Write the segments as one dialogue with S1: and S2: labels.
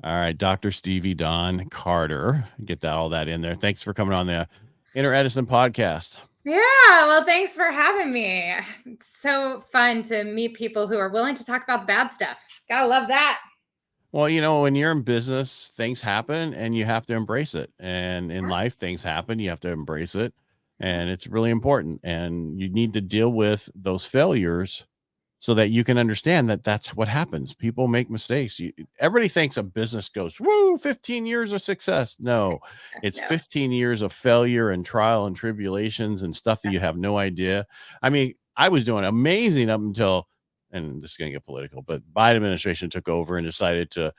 S1: All right, Dr. Stevie Dawn Carter. Get all that in there. Thanks for coming on the Edison podcast.
S2: Yeah, well, thanks for having me. It's so fun to meet people who are willing to talk about the bad stuff. Gotta love that.
S1: Well, when you're in business, things happen and you have to embrace it. And in life, things happen, you have to embrace it. And it's really important. And you need to deal with those failures so that you can understand that that's what happens. People make mistakes. Everybody thinks a business goes, woo, 15 years of success. No, it's
S2: No.
S1: 15 years of failure and trial and tribulations and stuff that you have no idea. I mean, I was doing amazing up until, and this is going to get political, but Biden administration took over and decided to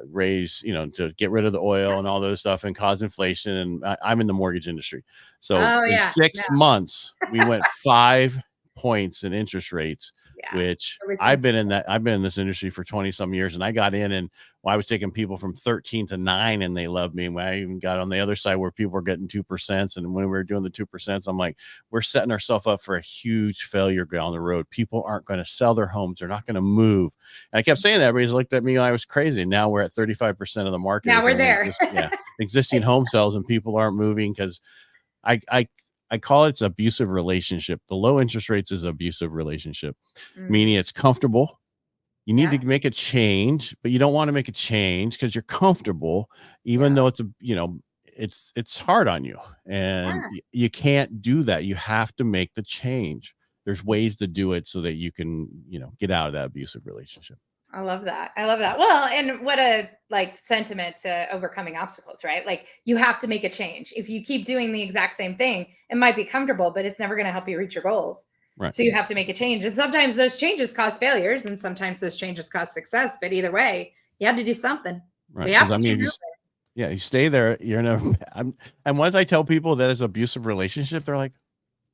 S1: raise, to get rid of the oil and all those stuff and cause inflation. And I'm in the mortgage industry. So in 6 months, we went 5 points in interest rates.
S2: Yeah,
S1: which I've been in this industry for 20 some years, and I got in and I was taking people from 13 to 9 and they loved me. And I even got on the other side where people were getting 2%. And when we were doing the 2%, I'm like, we're setting ourselves up for a huge failure down the road. People aren't going to sell their homes. They're not going to move. And I kept saying that. Everybody's looked at me like I was crazy. And now we're at 35% of the market.
S2: Now we're there.
S1: Existing home sales, and people aren't moving because I call it abusive relationship. The low interest rates is abusive relationship, meaning it's comfortable. You need to make a change, but you don't want to make a change because you're comfortable, even though it's hard on you, and you can't do that. You have to make the change. There's ways to do it so that you can, get out of that abusive relationship.
S2: I love that. Well, and what a sentiment to overcoming obstacles, right? Like you have to make a change. If you keep doing the exact same thing, it might be comfortable, but it's never going to help you reach your goals. Right. So you have to make a change. And sometimes those changes cause failures and sometimes those changes cause success. But either way, you have to do something.
S1: Right. You stay there. You're never. And once I tell people that it's an abusive relationship, they're like,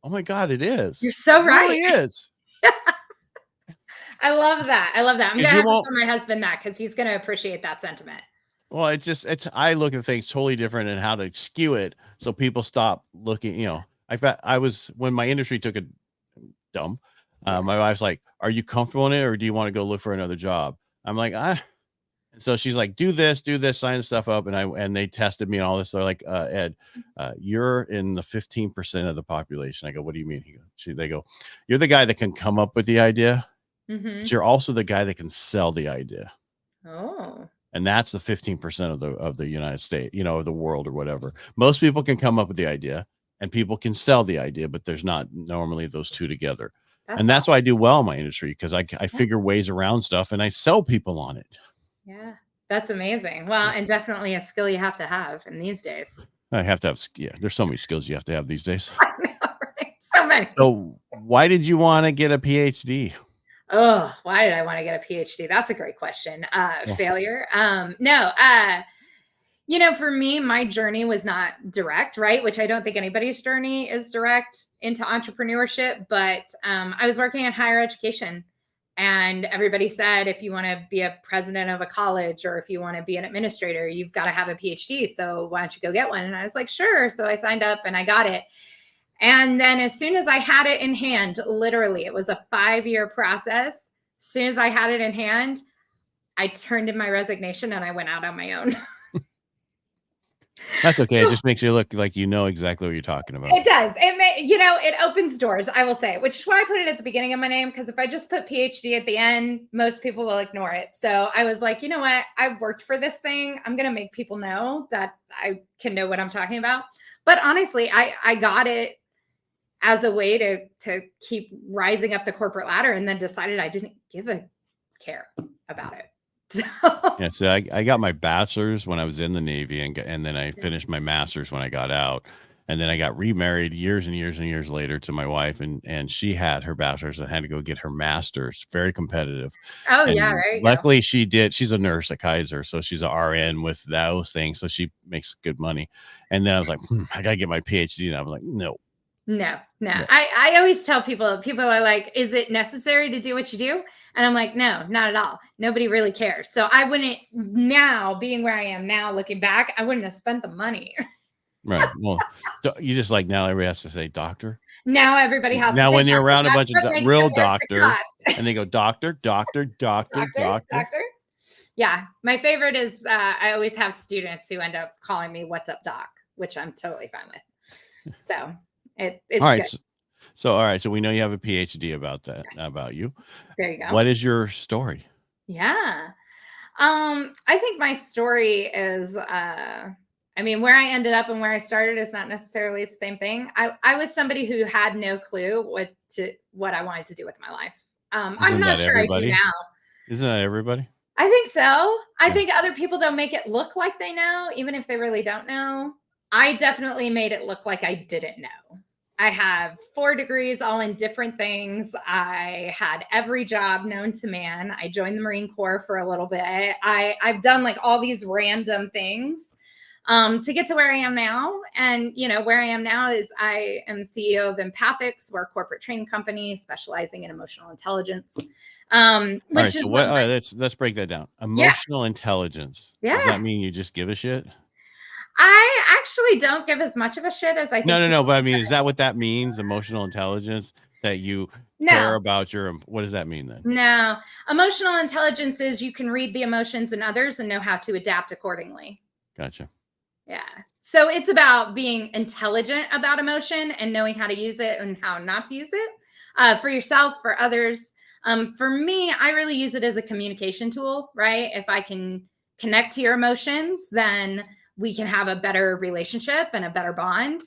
S1: "Oh my God, it is.
S2: You're so right.
S1: It really is."
S2: I love that. I'm going to have to tell my husband that because he's going to appreciate that sentiment.
S1: Well, I look at things totally different and how to skew it so people stop looking, when my industry took a dump, my wife's like, "Are you comfortable in it or do you want to go look for another job?" I'm like, And so she's like, do this, sign the stuff up. And they tested me and all this. They're like, "Ed, you're in the 15% of the population." I go, "What do you mean?" They go, "You're the guy that can come up with the idea. But you're also the guy that can sell the idea."
S2: Oh.
S1: And that's the 15% of the United States, of the world or whatever. Most people can come up with the idea and people can sell the idea, but there's not normally those two together. That's why I do well in my industry, because I figure ways around stuff and I sell people on it.
S2: Yeah, that's amazing. Well, and definitely a skill you have to have in these days.
S1: I have to have, there's so many skills you have to have these days.
S2: I know, right? So many.
S1: So why did you want to get a PhD?
S2: Oh, why did I want to get a PhD? That's a great question. Failure. No, for me, my journey was not direct, right? Which I don't think anybody's journey is direct into entrepreneurship, but I was working in higher education and everybody said, if you want to be a president of a college or if you want to be an administrator, you've got to have a PhD. So why don't you go get one? And I was like, sure. So I signed up and I got it. And then as soon as I had it in hand, literally, it was a 5-year process. As soon as I had it in hand, I turned in my resignation and I went out on my own.
S1: That's okay. So, it just makes you look like you know exactly what you're talking about.
S2: It does. It opens doors, I will say, which is why I put it at the beginning of my name, because if I just put PhD at the end, most people will ignore it. So I was like, you know what? I've worked for this thing. I'm going to make people know that I can know what I'm talking about. But honestly, I got it as a way to keep rising up the corporate ladder, and then decided I didn't give a care about it.
S1: So I got my bachelor's when I was in the Navy, and then I finished my master's when I got out, and then I got remarried years and years and years later to my wife, and she had her bachelor's and had to go get her master's. Very competitive.
S2: Oh, and yeah, right.
S1: Luckily, she did. She's a nurse at Kaiser, so she's an RN with those things, so she makes good money. And then I was like, I gotta get my PhD, and I was like, no.
S2: I always tell people are like, is it necessary to do what you do? And I'm like, no, not at all. Nobody really cares. So I wouldn't, now being where I am now, looking back, I wouldn't have spent the money.
S1: Right. Well, you just like, now everybody has to say doctor.
S2: Now everybody has
S1: now
S2: to say
S1: when you're around a bunch of real doctors
S2: the
S1: and they go doctor.
S2: Yeah. My favorite is I always have students who end up calling me "What's up, doc," which I'm totally fine with. So
S1: All
S2: it's
S1: right.
S2: good.
S1: So, all right. So we know you have a PhD about that,
S2: Yes.
S1: about you.
S2: There you go.
S1: What is your story?
S2: Yeah. I think my story is I mean, where I ended up and where I started is not necessarily the same thing. I was somebody who had no clue what I wanted to do with my life. I'm
S1: Isn't
S2: not
S1: that
S2: sure I do
S1: everybody?
S2: now.
S1: Isn't that everybody?
S2: I think so. I
S1: Yeah.
S2: think other people don't make it look like they know, even if they really don't know. I definitely made it look like I didn't know. I have 4 degrees, all in different things. I had every job known to man. I joined the Marine Corps for a little bit. I've done like all these random things to get to where I am now. And where I am now is I am CEO of Empathix. We're a corporate training company specializing in emotional intelligence.
S1: All right.
S2: Which
S1: So
S2: is
S1: what?
S2: what
S1: All
S2: my
S1: right. Let's break that down.
S2: yeah,
S1: Emotional intelligence. Does
S2: yeah.
S1: that mean you just give a shit?
S2: I actually don't give as much of a shit as I
S1: No,
S2: think
S1: no, no.
S2: people.
S1: But I mean, is that what that means? Emotional intelligence, that you care
S2: No,
S1: about your, what does that mean then?
S2: no. Emotional intelligence is you can read the emotions in others and know how to adapt accordingly.
S1: Gotcha.
S2: Yeah. So it's about being intelligent about emotion and knowing how to use it and how not to use it for yourself, for others. For me, I really use it as a communication tool, right? If I can connect to your emotions, then we can have a better relationship and a better bond.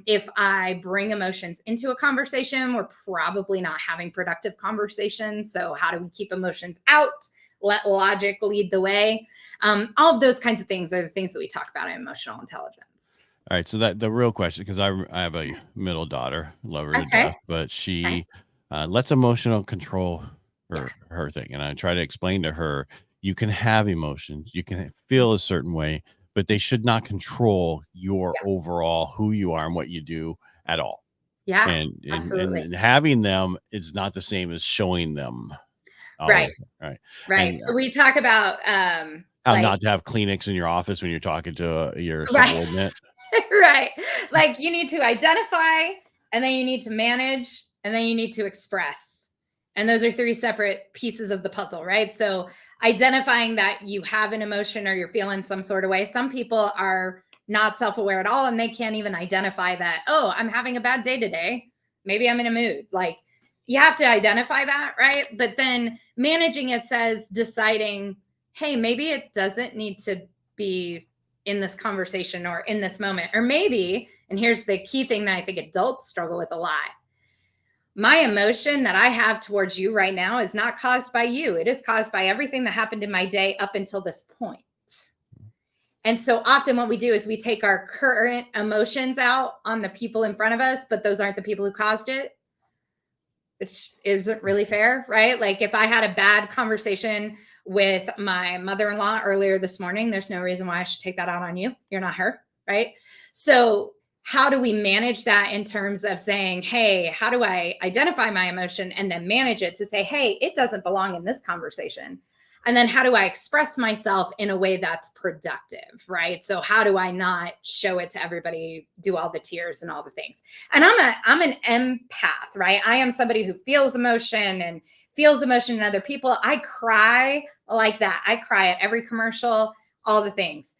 S2: If I bring emotions into a conversation, we're probably not having productive conversations. So, how do we keep emotions out? Let logic lead the way. All of those kinds of things are the things that we talk about in emotional intelligence.
S1: All right. So that the real question, because I have a middle daughter, love her to
S2: Okay.
S1: death, but
S2: Okay.
S1: she lets emotional control
S2: Yeah.
S1: her thing. And I try to explain to her, you can have emotions, you can
S2: Mm.
S1: feel a certain way, but they should not control your
S2: Yeah.
S1: overall who you are and what you do at all.
S2: Yeah.
S1: And
S2: Absolutely.
S1: having them is not the same as showing them all
S2: Right.
S1: the time. Right.
S2: Right.
S1: And
S2: So we talk about
S1: how
S2: like
S1: not to have Kleenex in your office when you're talking to your
S2: right.
S1: subordinate.
S2: Right. Like you need to identify and then you need to manage and then you need to express. And those are 3 separate pieces of the puzzle, right? So identifying that you have an emotion or you're feeling some sort of way. Some people are not self-aware at all and they can't even identify that, oh, I'm having a bad day today. Maybe I'm in a mood. Like you have to identify that, right? But then managing it says deciding, hey, maybe it doesn't need to be in this conversation or in this moment. Or maybe, and here's the key thing that I think adults struggle with a lot, my emotion that I have towards you right now is not caused by you. It is caused by everything that happened in my day up until this point. And so often what we do is we take our current emotions out on the people in front of us, but those aren't the people who caused it, which isn't really fair, right? Like if I had a bad conversation with my mother-in-law earlier this morning, there's no reason why I should take that out on you. You're not her, right? So how do we manage that in terms of saying, hey, how do I identify my emotion and then manage it to say, hey, it doesn't belong in this conversation? And then how do I express myself in a way that's productive, right? So how do I not show it to everybody, do all the tears and all the things? And I'm an empath, right? I am somebody who feels emotion and feels emotion in other people. I cry like that. I cry at every commercial, all the things.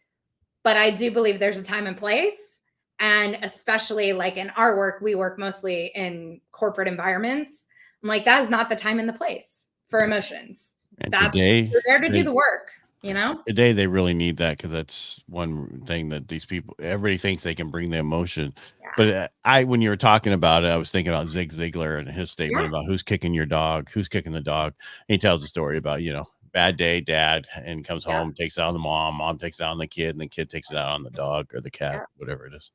S2: But I do believe there's a time and place. And especially like in our work, we work mostly in corporate environments. I'm like, that is not the time and the place for emotions.
S1: And
S2: That's
S1: today,
S2: you're there to do the work, you know?
S1: today they really need that, because that's one thing that these people, everybody thinks they can bring the emotion.
S2: Yeah.
S1: But when you were talking about it, I was thinking about Zig Ziglar and his statement
S2: Yeah.
S1: about who's kicking your dog, who's kicking the dog. And he tells a story about, bad day, dad, and comes
S2: Yep.
S1: home, takes it out on the mom takes it out on the kid, and the kid takes it out on the dog or the cat,
S2: Yep.
S1: whatever it is.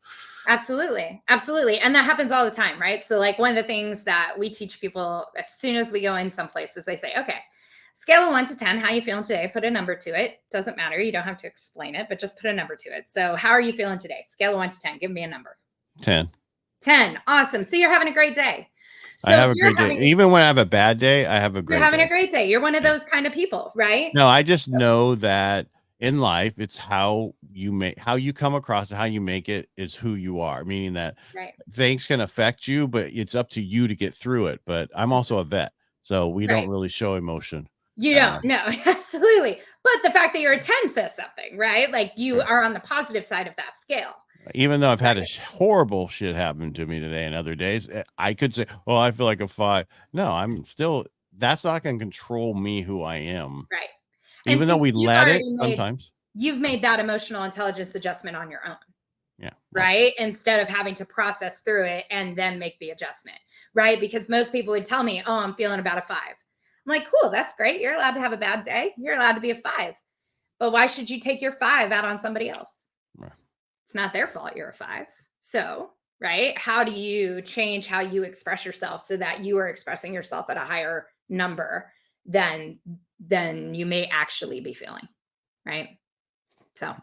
S2: Absolutely. Absolutely. And that happens all the time, right? So, like, one of the things that we teach people as soon as we go in some places, they say, okay, scale of 1 to 10, how you feeling today? Put a number to it. Doesn't matter. You don't have to explain it, but just put a number to it. So, how are you feeling today? Scale of 1 to 10. Give me a number.
S1: 10.
S2: 10. Awesome. So, you're having a great day.
S1: I
S2: So,
S1: have
S2: if
S1: a great day. Even when I have a bad day, I have a
S2: you're
S1: great
S2: having
S1: day.
S2: a great day, you're one of
S1: Yeah.
S2: those kind of people, right?
S1: No, I just know that in life, it's how you come across it, how you make it is who you are, meaning that
S2: Right.
S1: things can affect you, but it's up to you to get through it. But I'm also a vet, so we don't
S2: Right.
S1: really show emotion.
S2: You don't. No, absolutely. But the fact that you're a 10 says something, right? Like you are on the positive side of that scale.
S1: Even though I've had a horrible shit happen to me today and other days, I could say, well, I feel like a 5. No, I'm still, that's not going to control me, who I am.
S2: Right.
S1: Even though we let it sometimes.
S2: You've made that emotional intelligence adjustment on your own.
S1: Yeah.
S2: Right. Instead of having to process through it and then make the adjustment. Right. Because most people would tell me, oh, I'm feeling about a 5. I'm like, cool, that's great. You're allowed to have a bad day. You're allowed to be a 5. But why should you take your 5 out on somebody else?
S1: Right.
S2: It's not their fault you're a 5. So, right. How do you change how you express yourself so that you are expressing yourself at a higher number than you may actually be feeling? Right. So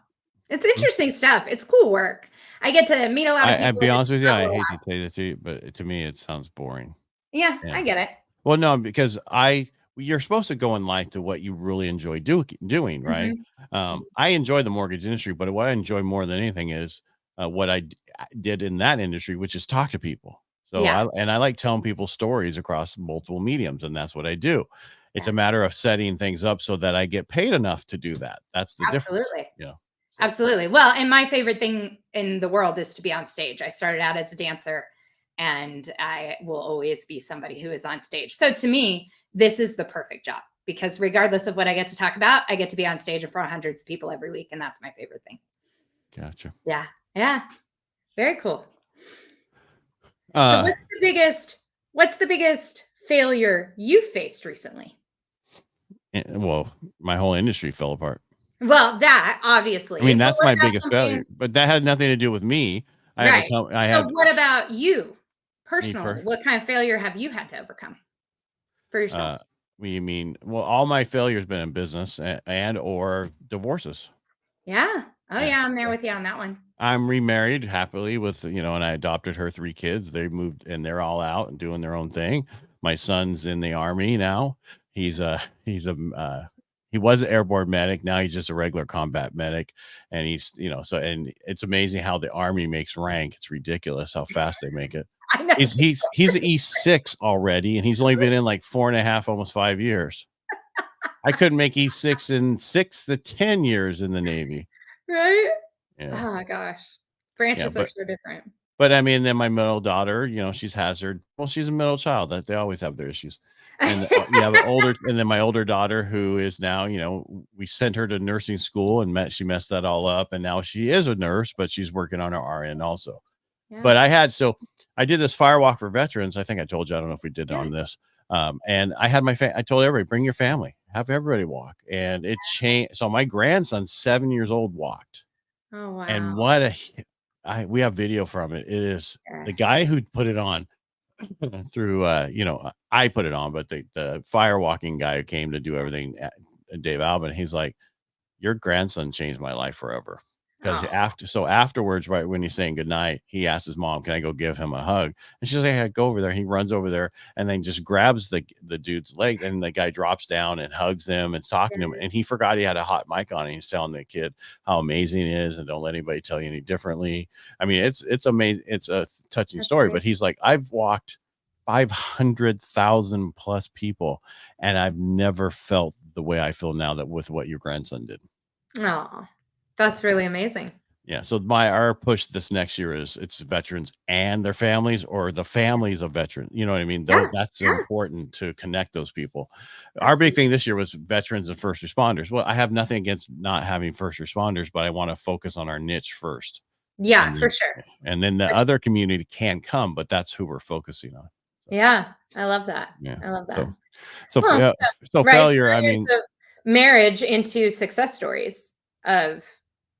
S2: it's interesting stuff. It's cool work. I get to meet a lot of people.
S1: I'd be honest with you, I hate to say this to you, but to me, it sounds boring.
S2: Yeah, I get it.
S1: Well, no, because you're supposed to go in life to what you really enjoy doing, right? I enjoy the mortgage industry, but what I enjoy more than anything is what I did in that industry, which is talk to people. So I like telling people stories across multiple mediums, and that's what I do. It's a matter of setting things up so that I get paid enough to do that. That's the difference. Yeah.
S2: Absolutely. Well, and my favorite thing in the world is to be on stage. I started out as a dancer, and I will always be somebody who is on stage. So to me, this is the perfect job, because regardless of what I get to talk about, I get to be on stage in front of hundreds of people every week. And that's my favorite thing.
S1: Gotcha.
S2: Yeah. Yeah. Very cool. So what's the biggest failure you faced recently?
S1: Well, my whole industry fell apart.
S2: Well, that obviously.
S1: I mean, that's my biggest failure, but that had nothing to do with me.
S2: Right. So what about you personally? What kind of failure have you had to overcome for yourself?
S1: You mean, well, all my failure has been in business and or divorces.
S2: Yeah. Oh yeah, I'm there with you on that one.
S1: I'm remarried happily with, and I adopted her 3 kids. They moved and they're all out and doing their own thing. My son's in the Army now. He was an airborne medic. Now he's just a regular combat medic. And he's, and it's amazing how the Army makes rank. It's ridiculous how fast they make it.
S2: I know.
S1: He's an E6 already, and he's only been in like 4.5, almost 5 years. I couldn't make E6 in 6 to 10 years in the Navy.
S2: Right?
S1: Yeah.
S2: Oh my gosh. Branches are so different.
S1: But I mean, then my middle daughter, she's hazard. Well, she's a middle child. That they always have their issues. And and then my older daughter, who is now, we sent her to nursing school and she messed that all up. And now she is a nurse, but she's working on her RN also. Yeah. But I did this firewalk for veterans. I think I told you, I don't know if we did on this. And I had I told everybody, bring your family, have everybody walk. And it changed. So my grandson, 7 years old, walked.
S2: Oh, wow.
S1: And we have video from it. It is the guy who put it on through, I put it on, but the firewalking guy who came to do everything, Dave Albin, he's like, your grandson changed my life forever. Because afterwards, right when he's saying goodnight, he asked his mom, can I go give him a hug? And she's like, hey, go over there. He runs over there and then just grabs the dude's leg, and the guy drops down and hugs him and talking to him. And he forgot he had a hot mic on, and he's telling the kid how amazing it is, and don't let anybody tell you any differently. I mean, it's amazing. It's a touching story. But he's like, I've walked 500,000 plus people, and I've never felt the way I feel now that with what your grandson did.
S2: Oh, that's really amazing.
S1: Yeah. So our push this next year is it's veterans and their families, or the families of veterans. You know what I mean? That's important to connect those people. Our big thing this year was veterans and first responders. Well, I have nothing against not having first responders, but I want to focus on our niche first.
S2: Yeah, for sure.
S1: And then the other community can come, but that's who we're focusing on.
S2: So, yeah. I love that. Yeah. I love that.
S1: So failure, I mean,
S2: marriage into success stories of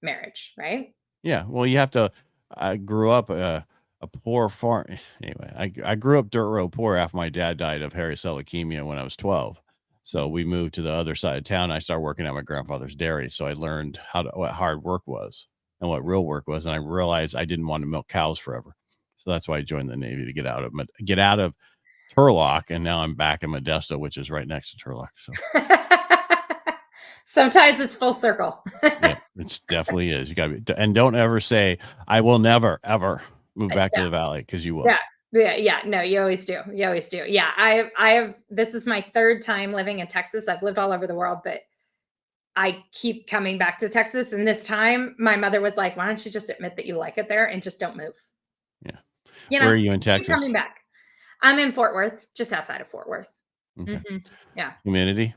S2: marriage, right?
S1: Yeah. Well, you have to. I grew up a poor farm. Anyway, I grew up dirt road poor after my dad died of hairy cell leukemia when I was 12. So we moved to the other side of town. I started working at my grandfather's dairy. So I learned what hard work was and what real work was. And I realized I didn't want to milk cows forever. So that's why I joined the Navy, to get out of Turlock. And now I'm back in Modesto, which is right next to Turlock. So.
S2: Sometimes it's full circle.
S1: Yeah, it definitely is. You got to be, and don't ever say, I will never, ever move back to the valley, because you will.
S2: Yeah, no, you always do. You always do. Yeah, I have this is my third time living in Texas. I've lived all over the world, but I keep coming back to Texas. And this time my mother was like, why don't you just admit that you like it there and just don't move?
S1: Yeah.
S2: You
S1: Where
S2: know,
S1: are you in
S2: keep coming
S1: Texas?
S2: back. I'm in Fort Worth, just outside of Fort Worth.
S1: Okay.
S2: Mhm. Yeah.
S1: Humidity.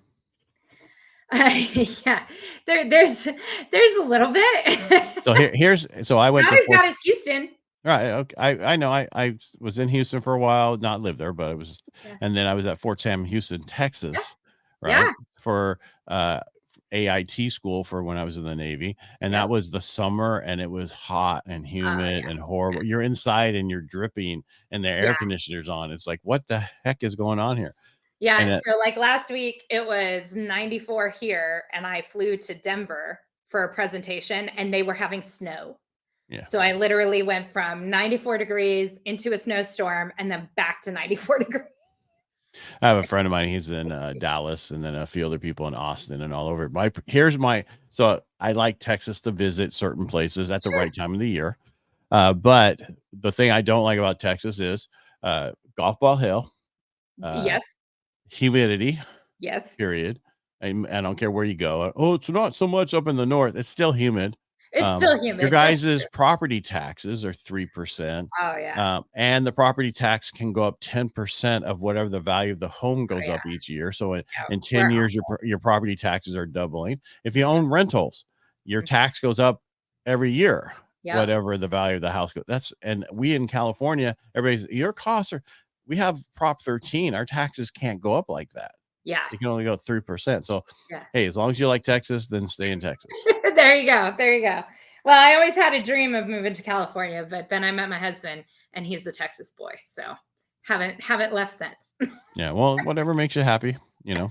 S2: Yeah. There's a little bit.
S1: So so I went
S2: Not
S1: to
S2: as
S1: Fort.
S2: bad as Houston.
S1: Right. Okay. I know. I was in Houston for a while, not lived there, but it was,
S2: Yeah.
S1: and then I was at Fort Sam, Houston,
S2: Yeah.
S1: Texas, right,
S2: Yeah.
S1: for AIT school for when I was in the Navy, and that
S2: Yep.
S1: was the summer, and it was hot and
S2: Oh,
S1: humid
S2: yeah.
S1: and horrible. You're inside and you're dripping, and the
S2: Yeah.
S1: air conditioner's on. It's like, what the heck is going on here? And
S2: Yeah.
S1: it,
S2: So like last week it was 94 here and I flew to Denver for a presentation and they were having snow.
S1: yeah.
S2: So I literally went from 94 degrees into a snowstorm and then back to 94 degrees.
S1: I have a friend of mine. He's in Dallas, and then a few other people in Austin and all over. So I like Texas to visit certain places at the
S2: Sure.
S1: right time of the year. But the thing I don't like about Texas is golf ball hill, uh,
S2: Yes.
S1: humidity,
S2: Yes.
S1: period. I don't care where you go. Oh, it's not so much up in the north. It's still humid.
S2: It's still
S1: Your
S2: humid. That's
S1: guys'
S2: true.
S1: property taxes are 3%.
S2: Oh yeah.
S1: And the property tax can go up 10% of whatever the value of the home
S2: Oh
S1: goes
S2: yeah.
S1: up each year. So
S2: Yeah.
S1: in
S2: We're
S1: 10 years, your property taxes are doubling. If you own rentals, your tax goes up every year,
S2: Yep.
S1: whatever the value of the house goes. And we in California, your costs are, we have Prop 13. Our taxes can't go up like that.
S2: Yeah.
S1: It can only go 3%. So,
S2: Yeah.
S1: hey, as long as you like Texas, then stay in Texas.
S2: There you go. There you go. Well, I always had a dream of moving to California, but then I met my husband and he's a Texas boy. So haven't left since.
S1: Yeah. Well, whatever makes you happy, you know.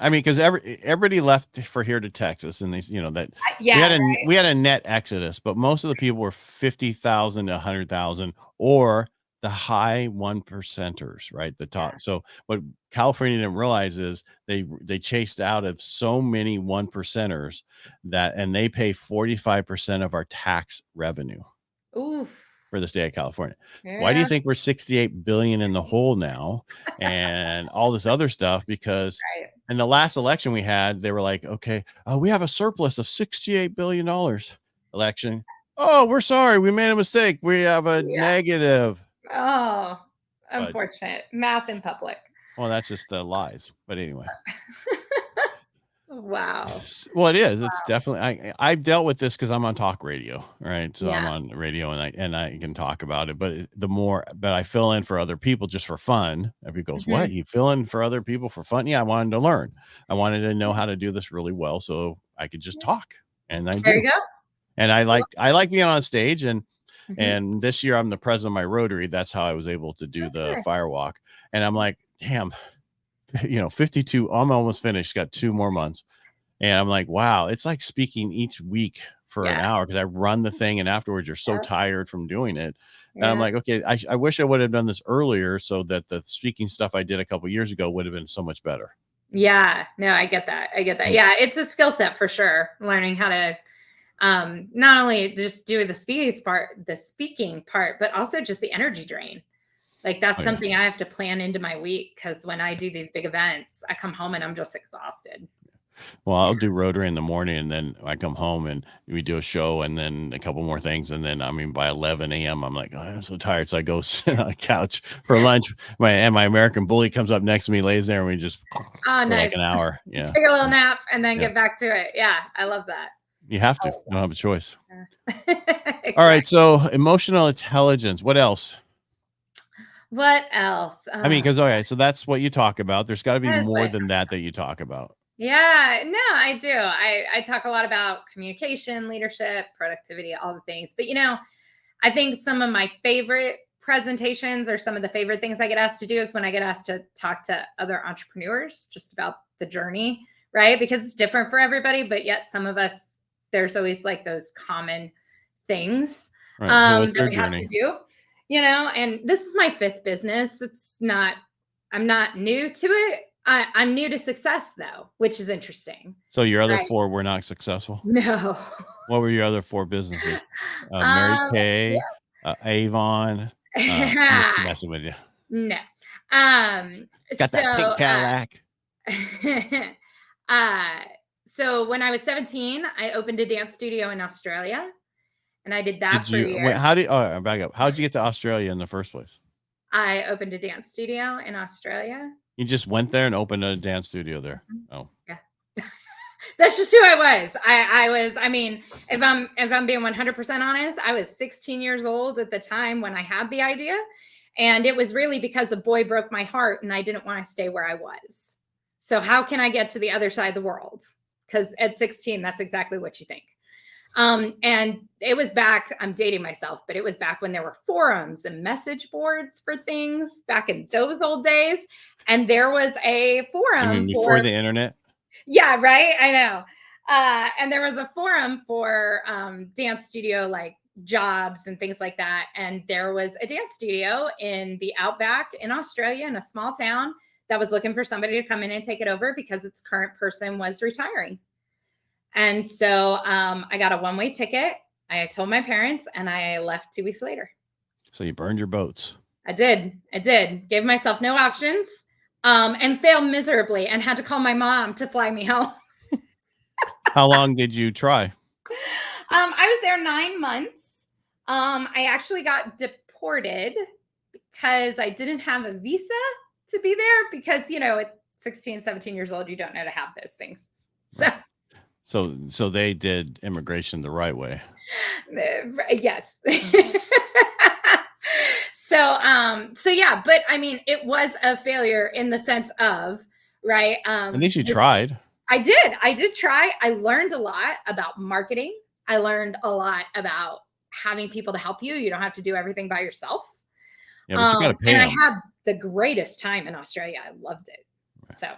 S1: I mean, because everybody left for here to Texas, and that
S2: Yeah, right.
S1: we had a net exodus, but most of the people were 50,000 to 100,000, or the high 1%ers, right? The top.
S2: Yeah.
S1: So what California didn't realize is they chased out of so many 1%ers and they pay 45% of our tax revenue
S2: Oof.
S1: for the state of California. Why do you
S2: Yeah.
S1: think we're 68 billion in the hole now and all this other stuff? Because
S2: Right.
S1: in the last election we had, they were like, okay, we have a surplus of $68 billion election. Oh, we're sorry. We made a mistake. We have a
S2: Yeah.
S1: negative.
S2: Oh,
S1: Budget.
S2: unfortunate. Math in public.
S1: Well, that's just the lies. But anyway.
S2: Wow.
S1: Well, it is. It's definitely. I've dealt with this because I'm on talk radio, right? So I'm
S2: Yeah.
S1: on radio, and I can talk about it. But but I fill in for other people just for fun. Everybody goes,
S2: Mhm.
S1: "What? You fill in for other people for fun?" Yeah, I wanted to learn. I wanted to know how to do this really well, so I could just talk, and I
S2: There
S1: do.
S2: you go.
S1: And I like being on stage, and
S2: Mhm.
S1: this year I'm the president of my Rotary. That's how I was able to do the
S2: Sure.
S1: fire walk. And I'm like, damn, 52. I'm almost finished. Got 2 more months. And I'm like, wow, it's like speaking each week for an
S2: Yeah.
S1: hour because I run the thing and afterwards you're so
S2: Yeah.
S1: tired from doing it. And I'm
S2: Yeah.
S1: like, okay, I wish I would have done this earlier so that the speaking stuff I did a couple years ago would have been so much better.
S2: Yeah. No, I get that. I get that.
S1: Mm.
S2: Yeah, it's a skill set for sure. Learning how to not only just do the speaking part, but also just the energy drain. Like that's
S1: Oh, yeah.
S2: something I have to plan into my week because when I do these big events, I come home and I'm just exhausted.
S1: Well, I'll do Rotary in the morning and then I come home and we do a show and then a couple more things. And then, I mean, by 11 a.m., I'm like, oh, I'm so tired. So I go sit on a couch for lunch. My American bully comes up next to me, lays there, and we just
S2: Oh,
S1: for like
S2: nice.
S1: an hour. Yeah.
S2: Take a little nap and then
S1: Yeah.
S2: get back to it. Yeah, I love that.
S1: You have to. You don't have a choice.
S2: Exactly.
S1: All right. So emotional intelligence. What else?
S2: What else?
S1: I mean, because okay, so that's what you talk about. There's got to be
S2: That is what
S1: more
S2: I
S1: than that you talk about.
S2: Yeah, no, I do. I talk a lot about communication, leadership, productivity, all the things. But I think some of my favorite presentations or some of the favorite things I get asked to do is when I get asked to talk to other entrepreneurs just about the journey, right? Because it's different for everybody, but yet some of us, there's always like those common things
S1: Right. So what's
S2: that
S1: your
S2: we have to
S1: journey?
S2: do, and this is my fifth business. I'm not new to it. I'm new to success though, which is interesting.
S1: So your other
S2: Right.
S1: 4 were not successful.
S2: No.
S1: What were your other 4 businesses? Mary
S2: Yeah.
S1: Kay, Avon. I'm just messing with you.
S2: No.
S1: Got that pink Cadillac.
S2: So when I was 17, I opened a dance studio in Australia, and I did that
S1: Did
S2: for a
S1: you? Wait,
S2: year.
S1: back up. How did you get to Australia in the first place?
S2: I opened a dance studio in Australia.
S1: You just went there and opened a dance studio there. Oh,
S2: yeah. That's just who I was. I mean, if I'm being 100% honest, I was 16 years old at the time when I had the idea. And it was really because a boy broke my heart and I didn't want to stay where I was. So how can I get to the other side of the world? Because at 16, that's exactly what you think. And it was back, I'm dating myself, but it was back when there were forums and message boards for things back in those old days. And there was a forum.
S1: You mean before the internet?
S2: Yeah, right. I know. And there was a forum for dance studio, like jobs and things like that. And there was a dance studio in the outback in Australia in a small town that was looking for somebody to come in and take it over because its current person was retiring. And so I got a one-way ticket. I told my parents and I left 2 weeks later.
S1: So you burned your boats.
S2: I did. Gave myself no options and failed miserably and had to call my mom to fly me home.
S1: How long did you try?
S2: I was there 9 months. I actually got deported because I didn't have a visa to be there because, at 16, 17 years old, you don't know to have those things.
S1: Right. So they did immigration the right way.
S2: Yes. So yeah, but I mean, it was a failure in the sense of, right.
S1: At least you tried.
S2: I did try. I learned a lot about marketing. I learned a lot about having people to help you. You don't have to do everything by yourself.
S1: Yeah, but you got to pay them.
S2: I had the greatest time in Australia. I loved it. Right. So.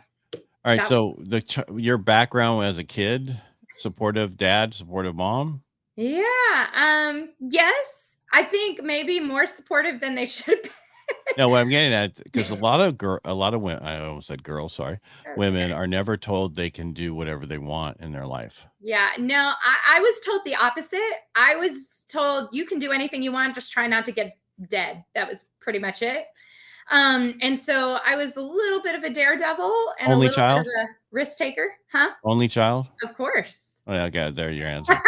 S1: All right. So your background as a kid, supportive dad, supportive mom.
S2: Yeah. Yes. I think maybe more supportive than they should be.
S1: No, what I'm getting at, because a lot of women, I almost said girls, sorry, women are never told they can do whatever they want in their life.
S2: Yeah, no, I was told the opposite. I was told you can do anything you want, just try not to get dead. That was pretty much it. And so I was a little bit of a daredevil and
S1: Only
S2: a little
S1: child?
S2: bit of a risk taker, huh?
S1: Only child?
S2: Of course.
S1: Oh, yeah, okay, there's your answer.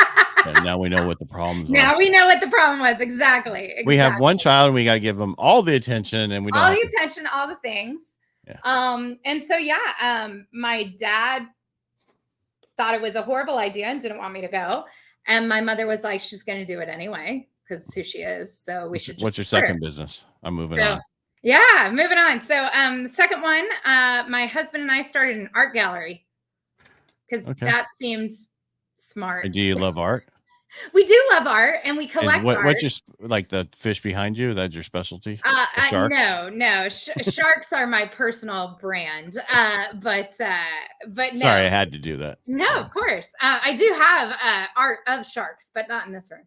S1: Now we know what the problems are.
S2: Now we know what the problem was. Exactly.
S1: We have one child and we got to give them all the attention and we don't
S2: all the attention, all the things.
S1: Yeah.
S2: And so, my dad thought it was a horrible idea and didn't want me to go. And my mother was like, she's going to do it anyway because who she is. So we should just.
S1: What's your second business? I'm moving on.
S2: Yeah, moving on. So the second one, my husband and I started an art gallery because that seemed smart.
S1: And do you love art?
S2: We do love art and we collect art.
S1: What's your, like the fish behind you? That's your specialty?
S2: Shark? No. Sharks are my personal brand. But no.
S1: Sorry, I had to do that.
S2: No, of course. I do have art of sharks, but not in this room.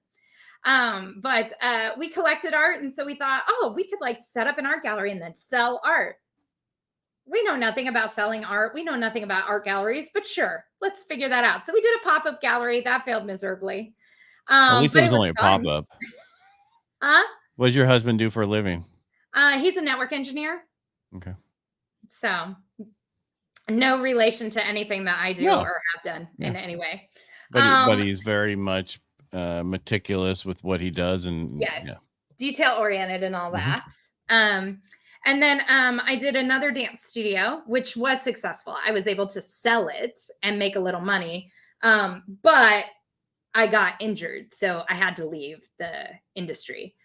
S2: But we collected art. And so we thought, we could like set up an art gallery and then sell art. We know nothing about selling art. We know nothing about art galleries, but sure, let's figure that out. So we did a pop-up gallery that failed miserably.
S1: At least it was only a pop-up.
S2: Huh?
S1: What does your husband do for a living?
S2: He's a network engineer.
S1: Okay.
S2: So no relation to anything that I do or have done in any way.
S1: But he's very much meticulous with what he does and
S2: detail oriented and all that. And then I did another dance studio, which was successful. I was able to sell it and make a little money. But I got injured, so I had to leave the industry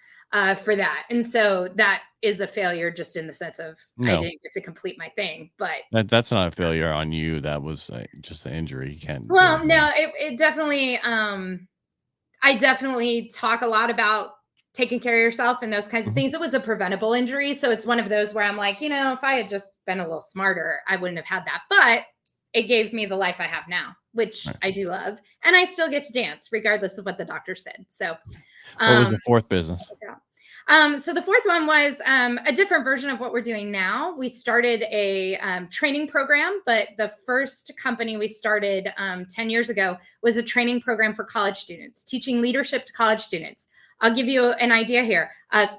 S2: for that. And so that is a failure just in the sense of I didn't get to complete my thing. But
S1: that's not a failure on you. That was just an injury. You can't.
S2: Well, no, it definitely, I definitely talk a lot about taking care of yourself and those kinds of things. It was a preventable injury. So it's one of those where I'm like, if I had just been a little smarter, I wouldn't have had that. But it gave me the life I have now, which I do love. And I still get to dance regardless of what the doctor said. So
S1: what was the fourth business?
S2: So the fourth one was a different version of what we're doing now. We started a training program, but the first company we started 10 years ago was a training program for college students, teaching leadership to college students. I'll give you an idea here.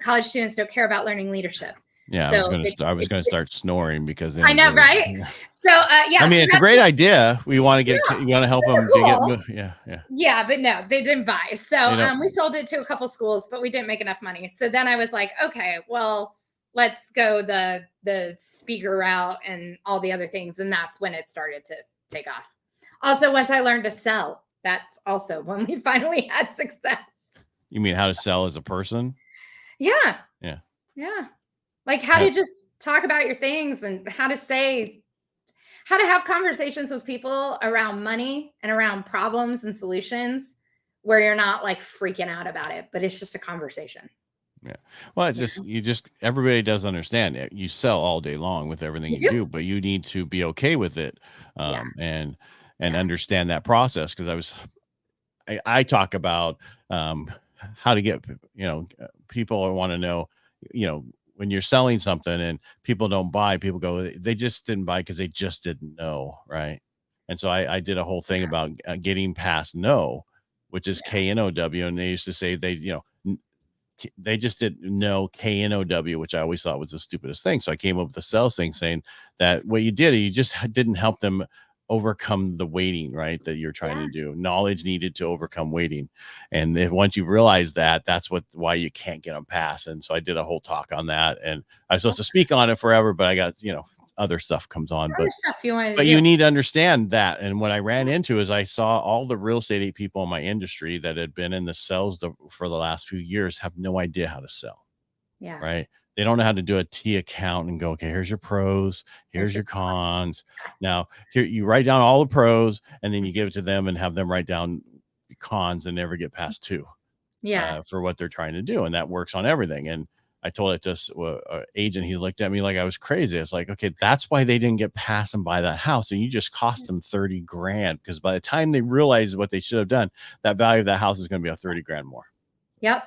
S2: College students don't care about learning leadership.
S1: Yeah,
S2: So
S1: I was gonna start snoring because they
S2: I
S1: don't
S2: know,
S1: give a
S2: right? So yeah,
S1: I mean,
S2: so
S1: it's a
S2: that's
S1: great idea. We want to get,
S2: yeah,
S1: you want to help them
S2: super
S1: get,
S2: cool.
S1: yeah, yeah.
S2: Yeah, but no, they didn't buy. So
S1: They don't,
S2: we sold it to a couple schools, but we didn't make enough money. So then I was like, okay, well, let's go the speaker route and all the other things. And that's when it started to take off. Also, once I learned to sell, that's also when we finally had success.
S1: you mean how to sell as a person?
S2: Yeah.
S1: Yeah.
S2: Yeah. Like how to just talk about your things and how to have conversations with people around money and around problems and solutions where you're not like freaking out about it, but it's just a conversation.
S1: Yeah. Well, it's just, everybody does understand it. You sell all day long with everything you do, but you need to be okay with it. And understand that process. Cause I talk about, how to get, people want to know, when you're selling something and people don't buy, people go, they just didn't buy because they just didn't know. Right. And so I did a whole thing about getting past no, which is KNOW. And they used to say they just didn't know KNOW, which I always thought was the stupidest thing. So I came up with the sales thing saying that what you did, you just didn't help them overcome the waiting, right? That you're trying to do. Knowledge needed to overcome waiting. And if once you realize that, that's why you can't get them past. And so I did a whole talk on that, and I was supposed to speak on it forever, but I got, other stuff comes on,
S2: Other stuff you wanted to
S1: but
S2: do.
S1: you need to understand that. And what I ran into is I saw all the real estate people in my industry that had been in the sales for the last few years have no idea how to sell.
S2: Yeah.
S1: Right. They don't know how to do a T account and go, okay, here's your pros, here's your cons. Now here you write down all the pros and then you give it to them and have them write down cons and never get past 2 for what they're trying to do. And that works on everything. And I told it to an agent. He looked at me like I was crazy. It's like, okay, that's why they didn't get past and buy that house. And you just cost them 30 grand, because by the time they realize what they should have done, that value of that house is going to be a 30 grand more.
S2: Yep.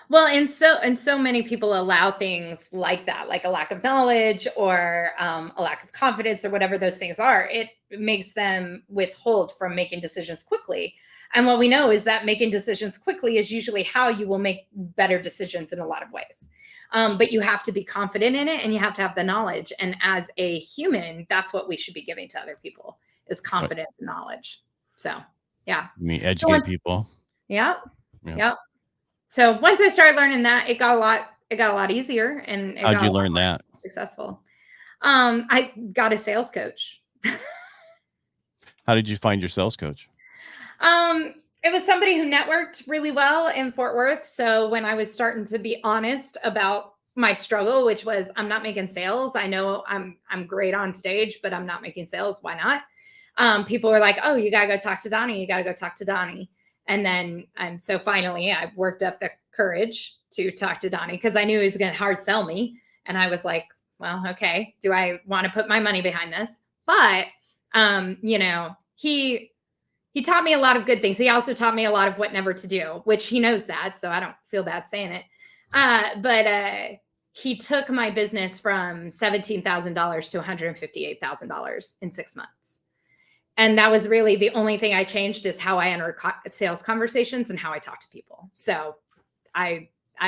S2: Well, and so many people allow things like that, like a lack of knowledge or a lack of confidence or whatever those things are. It makes them withhold from making decisions quickly. And what we know is that making decisions quickly is usually how you will make better decisions in a lot of ways. But you have to be confident in it and you have to have the knowledge. And as a human, that's what we should be giving to other people is confidence and knowledge. So, yeah.
S1: You mean educate people?
S2: Yeah. Yep. So once I started learning that, it got a lot easier, and
S1: how'd you learn that?
S2: Successful. I got a sales coach.
S1: How did you find your sales coach?
S2: It was somebody who networked really well in Fort Worth. So when I was starting to be honest about my struggle, which was I'm not making sales. I know I'm great on stage, but I'm not making sales. Why not? People were like, "Oh, you gotta go talk to Donnie. You gotta go talk to Donnie." And so finally I worked up the courage to talk to Donnie because I knew he was going to hard sell me. And I was like, well, okay, do I want to put my money behind this? But, he taught me a lot of good things. He also taught me a lot of what never to do, which he knows that. So I don't feel bad saying it. But he took my business from $17,000 to $158,000 in 6 months. And that was really the only thing I changed is how I entered sales conversations and how I talk to people. So I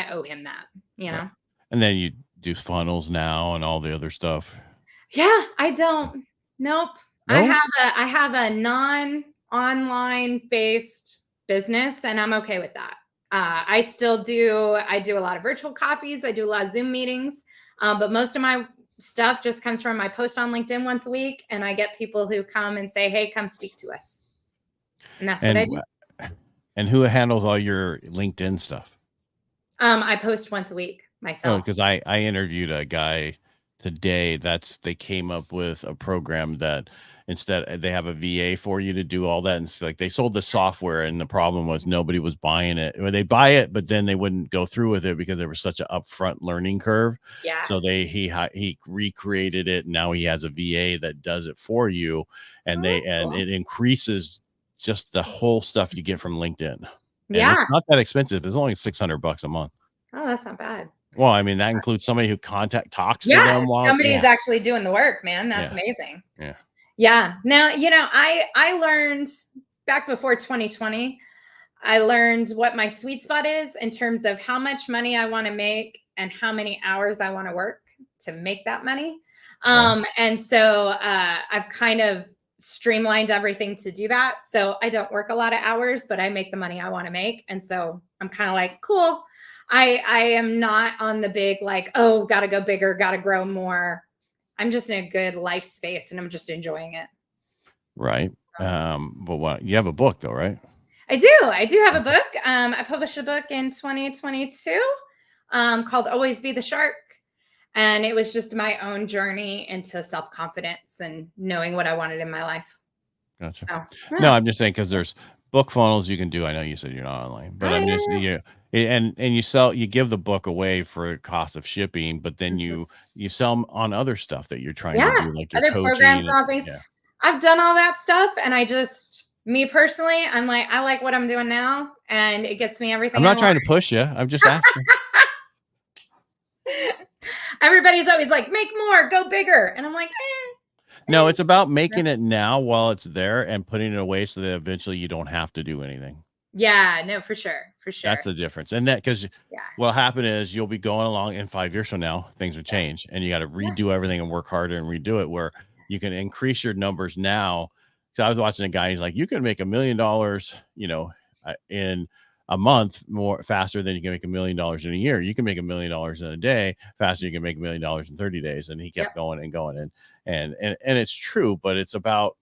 S2: owe him that,
S1: And then you do funnels now and all the other stuff.
S2: Yeah, I don't. Nope. No? I have a non-online based business and I'm okay with that. I do a lot of virtual coffees. I do a lot of Zoom meetings. But most of my stuff just comes from my post on LinkedIn once a week. And I get people who come and say, hey, come speak to us. And that's what I do.
S1: And who handles all your LinkedIn stuff?
S2: I post once a week myself.
S1: Because I interviewed a guy today they came up with a program that instead they have a VA for you to do all that. And it's like they sold the software and the problem was nobody was buying it. Or they buy it, but then they wouldn't go through with it because there was such an upfront learning curve.
S2: Yeah.
S1: So he recreated it. And now he has a VA that does it for you. And it increases just the whole stuff you get from LinkedIn. And it's not that expensive. It's only $600 a month.
S2: Oh, that's not bad.
S1: Well, I mean, that includes somebody who talks to them.
S2: Somebody's actually doing the work, man. That's amazing. Yeah. Now, I learned back before 2020, I learned what my sweet spot is in terms of how much money I want to make and how many hours I want to work to make that money. And so I've kind of streamlined everything to do that. So I don't work a lot of hours, but I make the money I want to make. And so I'm kind of like, cool. I am not on the big, like, oh, got to go bigger, got to grow more. I'm just in a good life space and I'm just enjoying it.
S1: Right. But what, you have a book though, right?
S2: I do have a book. I published a book in 2022 called Always Be the Shark. And it was just my own journey into self-confidence and knowing what I wanted in my life.
S1: Gotcha.
S2: So,
S1: No, I'm just saying, because there's book funnels you can do. I know you said you're not online, but I'm just, and you give the book away for cost of shipping, but then you sell them on other stuff that you're trying to do, like your
S2: other programs
S1: coaching
S2: and all things.
S1: Yeah.
S2: I've done all that stuff, and me personally, I'm like, I like what I'm doing now, and it gets me everything.
S1: I'm not trying to push you. I'm just asking.
S2: Everybody's always like, make more, go bigger. And I'm like,
S1: No, it's about making it now while it's there and putting it away so that eventually you don't have to do anything.
S2: Yeah, no, for sure.
S1: That's the difference. And that, because what'll happen is you'll be going along, and 5 years from now, things will change and you got to redo everything and work harder and redo it, where you can increase your numbers now. So I was watching a guy, he's like, you can make $1 million, in a month more faster than you can make $1 million in a year. You can make $1 million in a day faster than you can make $1 million in 30 days. And he kept going and going. And it's true, but it's about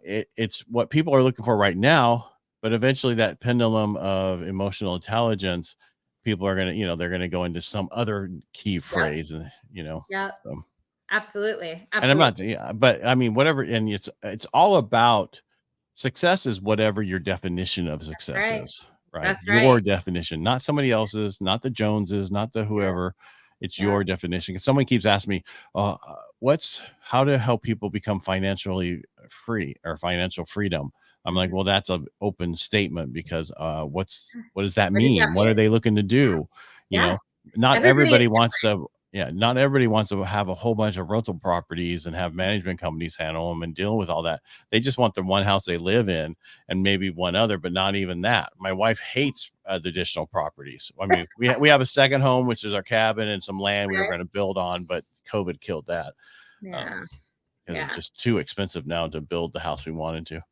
S1: it's what people are looking for right now. But eventually that pendulum of emotional intelligence, people are going to, they're going to go into some other key phrase and,
S2: Absolutely.
S1: And I'm not, but I mean, whatever. And it's all about success is whatever your definition of success is, right?
S2: That's
S1: your definition, not somebody else's, not the Joneses, not the whoever. It's your definition. Because someone keeps asking me, how to help people become financially free or financial freedom. I'm like, well, that's an open statement, because what does that mean? What are they looking to do? Not everybody wants to. Yeah, not everybody wants to have a whole bunch of rental properties and have management companies handle them and deal with all that. They just want the one house they live in and maybe one other, but not even that. My wife hates the additional properties. I mean, we have a second home, which is our cabin, and some land we were going to build on, but COVID killed that. It's just too expensive now to build the house we wanted to.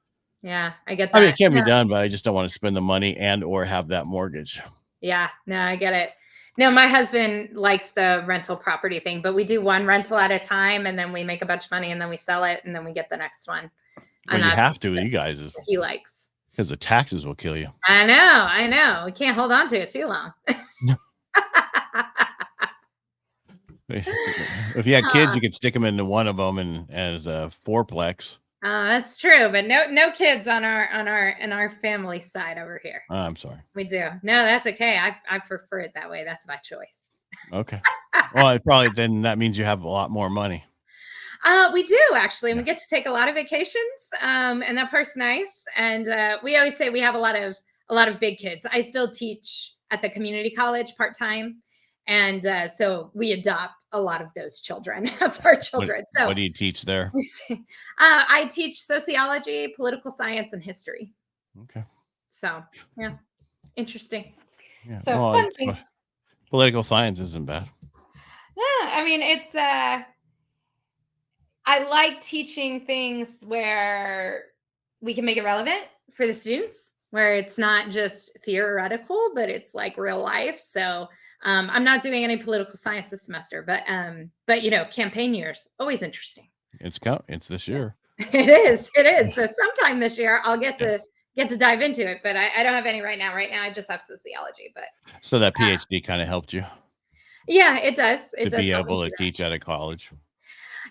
S2: Yeah, I get that.
S1: I mean, it can be done, but I just don't want to spend the money and or have that mortgage.
S2: Yeah, no, I get it. No, my husband likes the rental property thing, but we do one rental at a time, and then we make a bunch of money, and then we sell it, and then we get the next one.
S1: Well, you have to, you guys.
S2: He likes.
S1: Because the taxes will kill you.
S2: I know. We can't hold on to it too long.
S1: If you had kids, you could stick them into one of them and as a fourplex.
S2: That's true, but no kids on our family side over here.
S1: I'm sorry.
S2: We do. No, that's okay. I prefer it that way. That's my choice.
S1: Okay. Well, then that means you have a lot more money.
S2: We do actually, and we get to take a lot of vacations, and that part's nice. And we always say we have a lot of big kids. I still teach at the community college part-time. And so we adopt a lot of those children as our children. So
S1: what do you teach there?
S2: I teach sociology, political science, and history.
S1: Okay.
S2: So yeah, interesting.
S1: Yeah.
S2: So fun things.
S1: Political science isn't bad.
S2: Yeah, I mean, it's I like teaching things where we can make it relevant for the students, where it's not just theoretical, but it's like real life. So I'm not doing any political science this semester, but campaign years, always interesting.
S1: It's this year.
S2: It is. So sometime this year I'll get to dive into it, but I don't have any right now. Right now I just have sociology. But
S1: so that PhD kind of helped you.
S2: Yeah, it does.
S1: It does be able to teach at a college.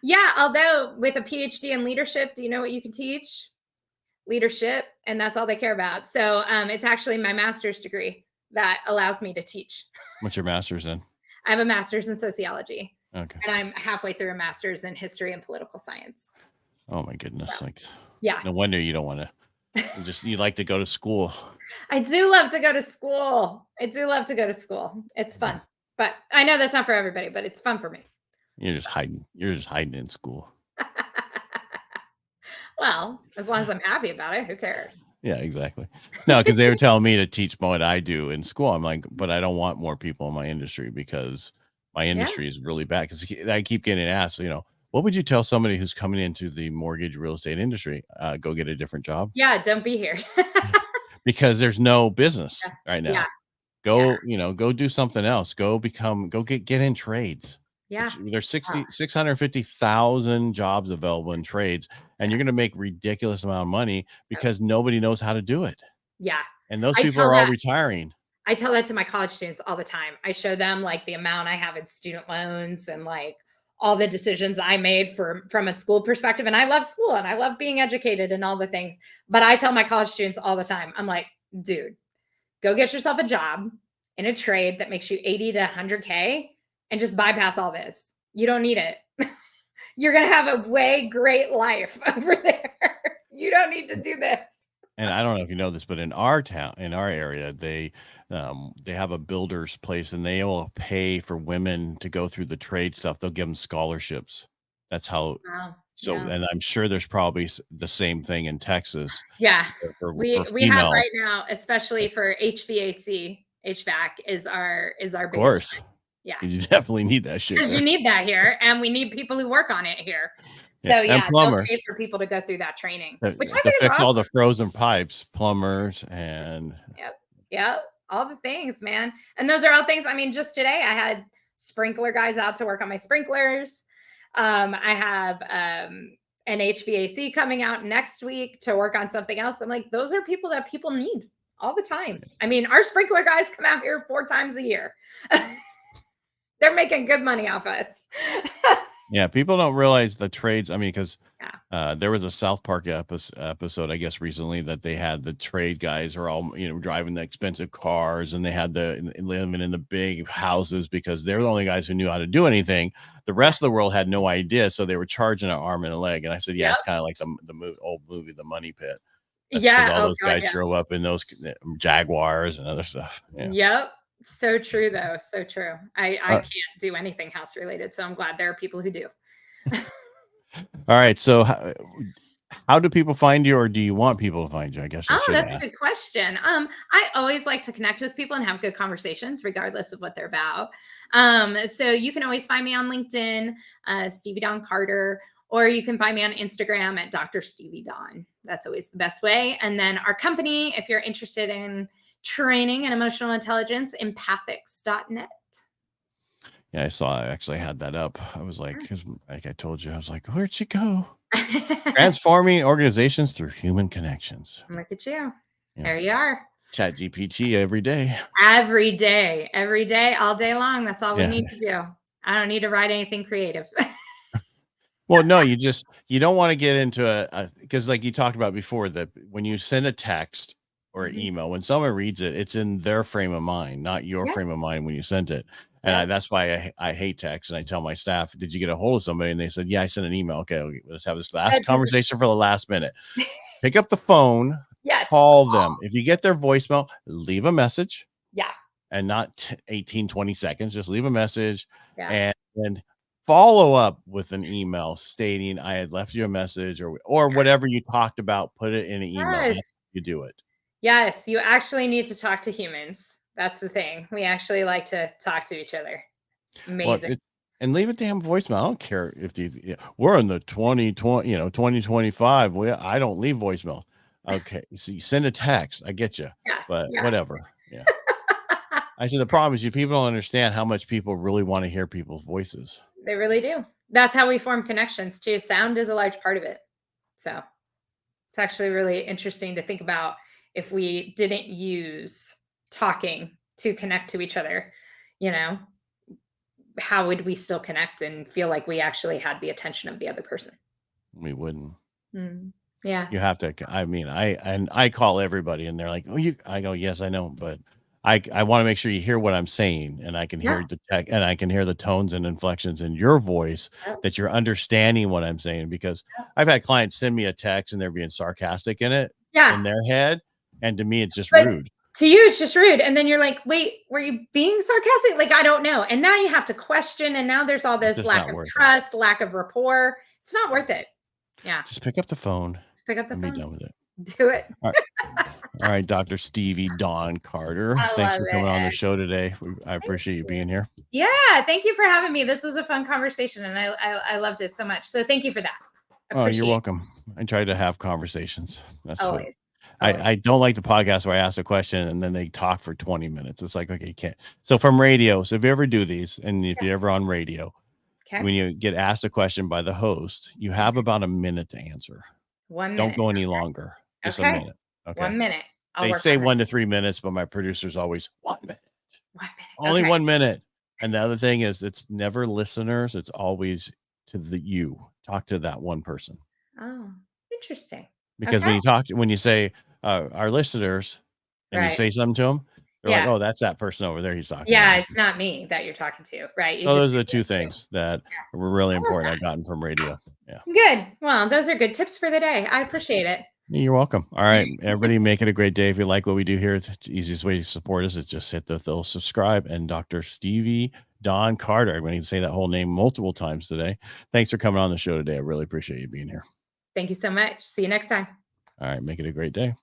S2: Yeah, although with a PhD in leadership, do you know what you can teach? Leadership, and that's all they care about. So it's actually my master's degree that allows me to teach.
S1: What's your master's in?
S2: I have a master's in sociology.
S1: Okay.
S2: And I'm halfway through a master's in history and political science.
S1: Oh my goodness.
S2: So, yeah.
S1: No wonder you don't want to you like to go to school.
S2: I do love to go to school. It's fun. But I know that's not for everybody, but it's fun for me.
S1: You're just hiding in school.
S2: Well, as long as I'm happy about it, who cares?
S1: Yeah, exactly. No, because they were telling me to teach what I do in school. I'm like, but I don't want more people in my industry because my
S2: Yeah.
S1: industry is really bad. Because I keep getting asked, what would you tell somebody who's coming into the mortgage real estate industry? Go get a different job
S2: Yeah. Don't be here.
S1: because there's no business right
S2: Yeah.
S1: now.
S2: Yeah.
S1: Go do something else. Go get in trades.
S2: Yeah.
S1: There's
S2: Uh,
S1: 650,000 jobs available in trades, and
S2: yeah.
S1: you're going to make ridiculous amount of money
S2: Yep.
S1: because nobody knows how to do it.
S2: Yeah.
S1: And those
S2: I
S1: people
S2: tell
S1: are all
S2: that
S1: retiring.
S2: I tell that to my college students all the time. I show them like the amount I have in student loans and like all the decisions I made from a school perspective. And I love school and I love being educated and all the things. But I tell my college students all the time, I'm like, dude, go get yourself a job in a trade that makes you 80 to 100K and just bypass all this. You don't need it. You're going to have a way great life over there. You don't need to do this.
S1: And I don't know if you know this, but in our town, in our area, they have a builder's place, and they will pay for women to go through the trade stuff. They'll give them scholarships. That's how.
S2: Wow.
S1: So,
S2: Yeah.
S1: and I'm sure there's probably the same thing in Texas
S2: Yeah.
S1: for
S2: We have
S1: female.
S2: right now, especially for HVAC is our
S1: Of
S2: biggest
S1: course,
S2: one. Yeah.
S1: you definitely need that shit
S2: Because you
S1: there.
S2: need that here and we need people who work on it here.
S1: Yeah,
S2: So
S1: and
S2: yeah, they'll pay
S1: plumbers
S2: for people to go through that training,
S1: to,
S2: which I
S1: to
S2: think is
S1: fix all the
S2: awesome.
S1: frozen pipes, plumbers, and
S2: Yep. Yep. All the things, man. And those are all things. I mean, just today I had sprinkler guys out to work on my sprinklers. I have an HVAC coming out next week to work on something else. I'm like, those are people that people need all the time. I mean, our sprinkler guys come out here 4 times a year. They're making good money off us.
S1: yeah, people don't realize the trades. I mean, because
S2: Yeah.
S1: there was a South Park episode, I guess, recently that they had the trade guys are all, driving the expensive cars, and they had living in the big houses because they're the only guys who knew how to do anything. The rest of the world had no idea, so they were charging an arm and a leg. And I said, yeah,
S2: Yep.
S1: it's kind of like the old movie, The Money Pit. That's because
S2: Yeah.
S1: all
S2: Oh
S1: those
S2: God.
S1: guys
S2: Yeah.
S1: drove up in those Jaguars and other stuff. Yeah.
S2: Yep. So true though. So true. I
S1: All
S2: can't do anything house related. So I'm glad there are people who do.
S1: right. So how do people find you, or do you want people to find you? I guess I
S2: Oh,
S1: should
S2: that's a
S1: ask.
S2: good question. I always like to connect with people and have good conversations, regardless of what they're about. So you can always find me on LinkedIn, Stevie Dawn Carter, or you can find me on Instagram at Dr. Stevie Dawn. That's always the best way. And then our company, if you're interested in training and emotional intelligence, empathix.net.
S1: Yeah, I actually had that up. I was like, 'cause like I told you, I was like, where'd she go? Transforming organizations through human connections.
S2: Look at you.
S1: Yeah.
S2: There you are.
S1: Chat GPT every day.
S2: Every day, all day long. That's all we need to do. I don't need to write anything creative.
S1: Well, no, you don't want to get into because like you talked about before, that when you send a text or an
S2: Mhm.
S1: email, when someone reads it, it's in their frame of mind, not your
S2: Yeah.
S1: frame of mind when you sent it. And
S2: Yeah.
S1: that's why I hate text. And I tell my staff, did you get a hold of somebody? And they said, yeah, I sent an email. Okay, let's have this last conversation for the last minute. Pick up the phone,
S2: Yes.
S1: call them. If you get their voicemail, leave a message.
S2: Yeah.
S1: And not 18, 20 seconds. Just leave a message
S2: Yeah.
S1: and follow up with an email stating I had left you a message, or whatever you talked about, put it in an email.
S2: Yes.
S1: You do it.
S2: Yes. You actually need to talk to humans. That's the thing. We actually like to talk to each other.
S1: Well,
S2: Amazing.
S1: and leave a damn voicemail. I don't care if we're in the 2020, 2025. I don't leave voicemail. Okay. So you send a text. I get you,
S2: Yeah.
S1: but
S2: Yeah.
S1: whatever. Yeah. I said, the problem is people don't understand how much people really want to hear people's voices.
S2: They really do. That's how we form connections too. Sound is a large part of it. So it's actually really interesting to think about if we didn't use talking to connect to each other, you know, how would we still connect and feel like we actually had the attention of the other person?
S1: We wouldn't.
S2: Yeah.
S1: You have to. I mean, I call everybody, and they're like, "Oh, you." I go, "Yes, I know, but I want to make sure you hear what I'm saying, and I can
S2: Yeah.
S1: hear the tech, and I can hear the tones and inflections in your voice,
S2: Yep.
S1: that you're understanding what I'm saying." Because I've had clients send me a text, and they're being sarcastic in it,
S2: Yeah.
S1: in their head, and to me, it's just
S2: But
S1: rude.
S2: to you, it's just rude. And then you're like, wait, were you being sarcastic? Like, I don't know. And now you have to question. And now there's all
S1: It's
S2: this
S1: just
S2: lack
S1: not
S2: of
S1: worth it.
S2: trust, lack of rapport. It's not worth it. Yeah.
S1: Just pick up the phone
S2: Just pick up the
S1: and be
S2: phone.
S1: done with it.
S2: Do it.
S1: All right. All right, Dr. Stevie Dawn Carter.
S2: I
S1: Thanks
S2: love
S1: for coming on the
S2: it.
S1: show today. I
S2: Thank
S1: appreciate you
S2: you.
S1: being here.
S2: Yeah, thank you for having me. This was a fun conversation, and I loved it so much. So thank you for that.
S1: Oh, you're
S2: Appreciate it.
S1: welcome. I try to have conversations. That's what
S2: Always. Always.
S1: I don't like the podcast where I ask a question and then they talk for 20 minutes. It's like, okay, you can't. So from radio, so if you ever do these, and if you're ever on radio,
S2: Okay.
S1: when you get asked a question by the host, you have about a minute to answer.
S2: 1
S1: Don't
S2: minute.
S1: go any longer. Just a
S2: Okay.
S1: minute. Okay.
S2: 1 minute. I'll
S1: They
S2: work
S1: say
S2: on that.
S1: 1 to 3 minutes, but my producer's always 1 minute.
S2: 1 minute.
S1: Only
S2: Okay.
S1: 1 minute. And the other thing is, it's never listeners. It's always to the you. Talk to that one person.
S2: Oh, interesting.
S1: Because
S2: Okay.
S1: when you say our listeners, and you
S2: Right.
S1: say something to them, they're like,
S2: Yeah.
S1: oh, that's that person over there he's talking
S2: Yeah,
S1: to.
S2: it's not me that you're talking to, right? You
S1: So
S2: just
S1: those are the two things that were really
S2: I love
S1: important
S2: that.
S1: I've gotten from radio. Yeah.
S2: Good. Well, those are good tips for the day. I appreciate it.
S1: You're welcome. All right, everybody, make it a great day. If you like what we do here, the easiest way to support us is just hit the little subscribe. And Dr. Stevie Dawn Carter, I'm going to say that whole name multiple times today. Thanks for coming on the show today. I really appreciate you being here.
S2: Thank you so much. See you next time.
S1: All right, make it a great day.